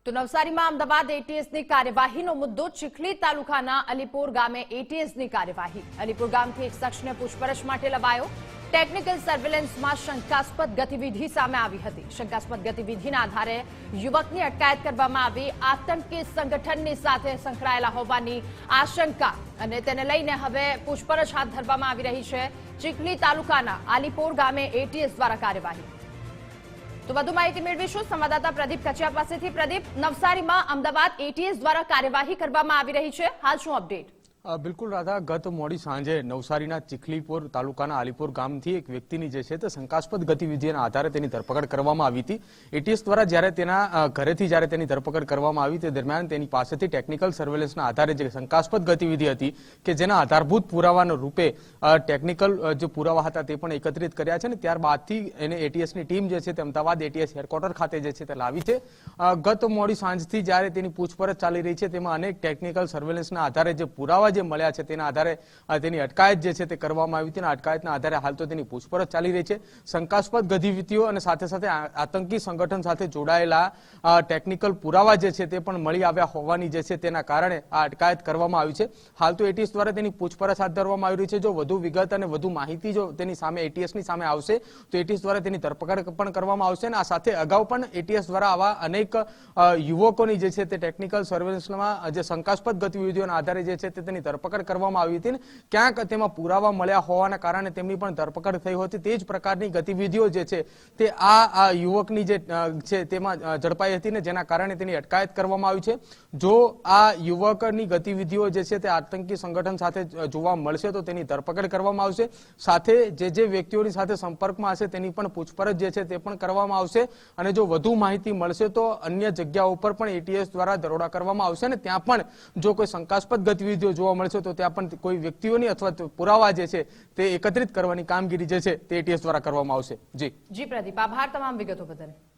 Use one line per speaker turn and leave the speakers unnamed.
તો નવસારીમાં અમદાવાદ એટીએસની કાર્યવાહીનો મુદ્દો ચીખલી તાલુકાના અલીપોર ગામે એટીએસની કાર્યવાહી અલીપોર ગામથી એક શખ્સને પૂછપરછ માટે લવાયો ટેકનિકલ સર્વેલન્સમાં શંકાસ્પદ ગતિવિધિ સામે આવી હતી શંકાસ્પદ ગતિવિધિના આધારે યુવકની અટકાયત કરવામાં આવી આતંકી સંગઠનની સાથે સંકળાયેલા હોવાની આશંકા અને તેને લઈને હવે પૂછપરછ હાથ ધરવામાં આવી રહી છે ચીખલી તાલુકાના અલીપોર ગામે એટીએસ દ્વારા કાર્યવાહી તો વધુ માહિતી મેળવીશું સંવાદદાતા પ્રદીપ કચિયા પાસેથી પ્રદીપ નવસારીમાં અમદાવાદ એટીએસ દ્વારા કાર્યવાહી કરવામાં આવી રહી છે હાલ શું અપડેટ
બિલકુલ રાધા ગત મોડી સાંજે નવસારીના ચીખલીપોર તાલુકાના આલીપોર ગામથી એક વ્યક્તિની જે છે તે શંકાસ્પદ ગતિવિધિના આધારે તેની ધરપકડ કરવામાં આવી હતી એટીએસ દ્વારા જ્યારે તેના ઘરેથી જ્યારે તેની ધરપકડ કરવામાં આવી તે દરમિયાન તેની પાસેથી ટેકનિકલ સર્વેલન્સના આધારે જે શંકાસ્પદ ગતિવિધિ હતી કે જેના આધારભૂત પુરાવાના રૂપે ટેકનિકલ જે પુરાવા હતા તે પણ એકત્રિત કર્યા છે અને ત્યારબાદથી એને એટીએસની ટીમ જે છે તે અમદાવાદ એટીએસ હેડક્વાર્ટર ખાતે જે છે તે લાવી છે ગત મોડી સાંજથી જ્યારે તેની પૂછપરછ ચાલી રહી છે તેમાં અનેક ટેકનિકલ સર્વેલન્સના આધારે જે પુરાવા જે મળ્યા છે તેના આધારે તેની અટકાયત જે છે તે કરવામાં આવી હતી અટકાયતના આધારે હાલ તો તેની પૂછપરછ ચાલી રહી છે શંકાસ્પદ ગતિવિધિઓ અને સાથે સાથે આતંકી સંગઠન સાથે જોડાયેલા ટેકનિકલ પુરાવા જે છે તે પણ મળી આવ્યા હોવાની જે છે તેના કારણે આ અટકાયત કરવામાં આવી છે હાલ તો એટીએસ દ્વારા તેની પૂછપરછ હાથ ધરવામાં આવી રહી છે જો વધુ વિગત અને વધુ માહિતી જો તેની સામે એટીએસની સામે આવશે તો એટીએસ દ્વારા તેની ધરપકડ પણ કરવામાં આવશે અને આ સાથે અગાઉ પણ એટીએસ દ્વારા આવા અનેક યુવકોની જે છે તે ટેકનિકલ સર્વેલન્સમાં જે શંકાસ્પદ ગતિવિધિઓના આધારે જે છે તેની ધરપકડ કરવામાં આવી હતી ક્યાંક તેમાં પુરાવા મળ્યા હોવાના કારણે તેમની પણ ધરપકડ થઈ હતી તે જ પ્રકારની ગતિવિધિઓ જે છે તે આ યુવકની જે છે તેમાં ઝડપાઈ હતી ને જેના કારણે તેની અટકાયત કરવામાં આવી છે જો આ યુવકની ગતિવિધિઓ જે છે તે આતંકી સંગઠન સાથે જોવા મળશે તો તેની ધરપકડ કરવામાં આવશે સાથે જે વ્યક્તિઓની સાથે સંપર્કમાં હશે તેની પણ પૂછપરછ જે છે તે પણ કરવામાં આવશે અને જો વધુ માહિતી મળશે તો અન્ય જગ્યાઓ ઉપર પણ એટીએસ દ્વારા દરોડા કરવામાં આવશે અને ત્યાં પણ જો કોઈ શંકાસ્પદ ગતિવિધિઓ જોવા મળશે તો ત્યાં પણ કોઈ વ્યક્તિઓની અથવા પુરાવા જે છે તે એકત્રિત કરવાની કામગીરી જે છે તે એટીએસ દ્વારા કરવામાં આવશે જી
પ્રદીપ આભાર તમામ વિગતો બદલ